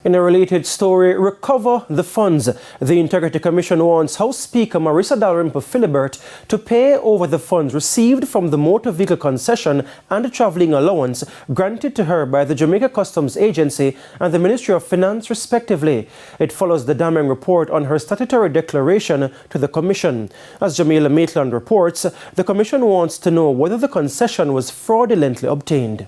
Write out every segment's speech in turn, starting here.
In a related story, recover the funds. The Integrity Commission wants House Speaker Marissa Dalrymple-Philibert to pay over the funds received from the motor vehicle concession and the travelling allowance granted to her by the Jamaica Customs Agency and the Ministry of Finance respectively. It follows the damning report on her statutory declaration to the Commission. As Jamila Maitland reports, the Commission wants to know whether the concession was fraudulently obtained.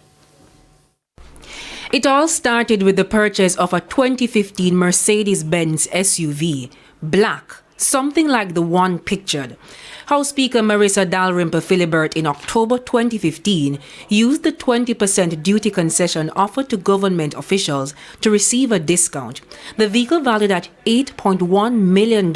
It all started with the purchase of a 2015 Mercedes-Benz SUV, black, something like the one pictured. House Speaker Marissa Dalrymple-Philibert in October 2015 used the 20% duty concession offered to government officials to receive a discount. The vehicle valued at $8.1 million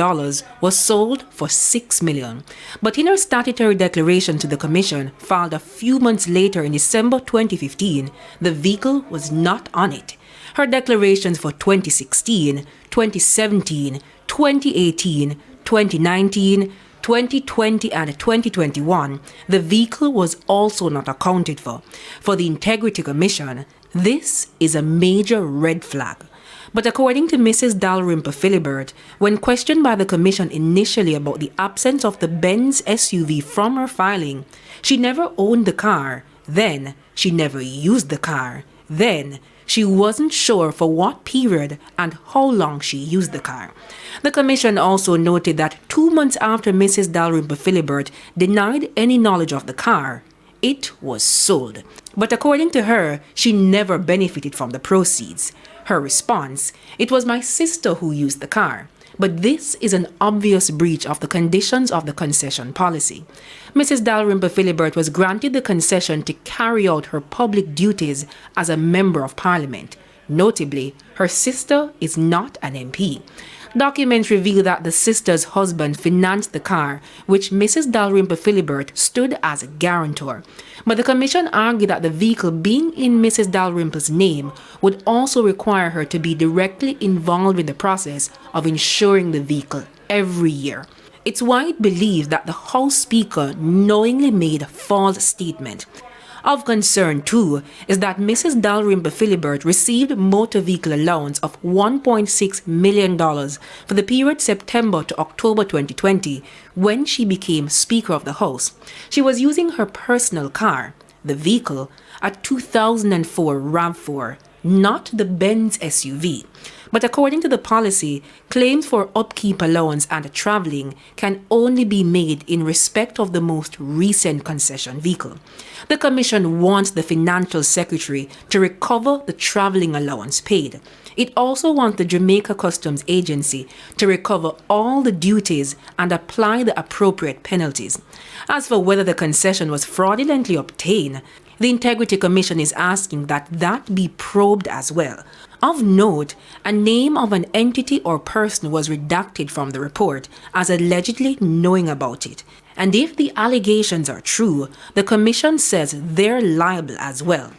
was sold for $6 million. But in her statutory declaration to the Commission, filed a few months later in December 2015, the vehicle was not on it. Her declarations for 2016, 2017, 2018, 2019, 2020 and 2021, the vehicle was also not accounted for. For the Integrity Commission, this is a major red flag. But according to Mrs. Dalrymple-Philibert, when questioned by the Commission initially about the absence of the Benz SUV from her filing, she never owned the car, then she never used the car, then she wasn't sure for what period and how long she used the car. The Commission also noted that 2 months after Mrs. Dalrymple-Philibert denied any knowledge of the car, it was sold. But according to her, she never benefited from the proceeds. Her response, "It was my sister who used the car." But this is an obvious breach of the conditions of the concession policy. Mrs. Dalrymple-Philibert was granted the concession to carry out her public duties as a Member of Parliament. Notably, her sister is not an MP. Documents reveal that the sister's husband financed the car, which Mrs. Dalrymple-Philibert stood as a guarantor. But the Commission argued that the vehicle being in Mrs. Dalrymple's name would also require her to be directly involved in the process of insuring the vehicle every year. It's why it believes that the House Speaker knowingly made a false statement. Of concern, too, is that Mrs. Dalrymple-Philibert received motor vehicle allowance of $1.6 million for the period September to October 2020, when she became Speaker of the House. She was using her personal car, the vehicle, a 2004 RAV4, not the Benz SUV. But according to the policy, claims for upkeep allowance and travelling can only be made in respect of the most recent concession vehicle. The Commission wants the Financial Secretary to recover the travelling allowance paid. It also wants the Jamaica Customs Agency to recover all the duties and apply the appropriate penalties. As for whether the concession was fraudulently obtained, the Integrity Commission is asking that that be probed as well. Of note, a name of an entity or person was redacted from the report as allegedly knowing about it. And if the allegations are true, the Commission says they're liable as well.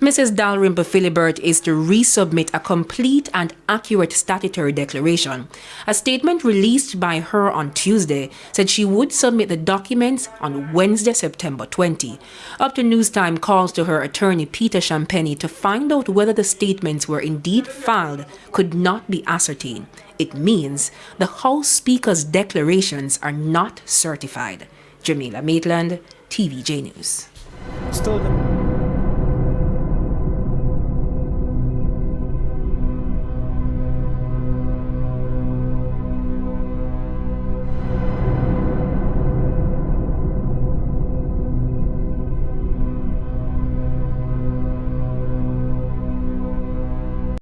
Mrs. Dalrymple-Philibert is to resubmit a complete and accurate statutory declaration. A statement released by her on Tuesday said she would submit the documents on Wednesday, September 20. Up to News Time calls to her attorney Peter Champagny to find out whether the statements were indeed filed could not be ascertained. It means the House Speaker's declarations are not certified. Jamila Maitland, TVJ News.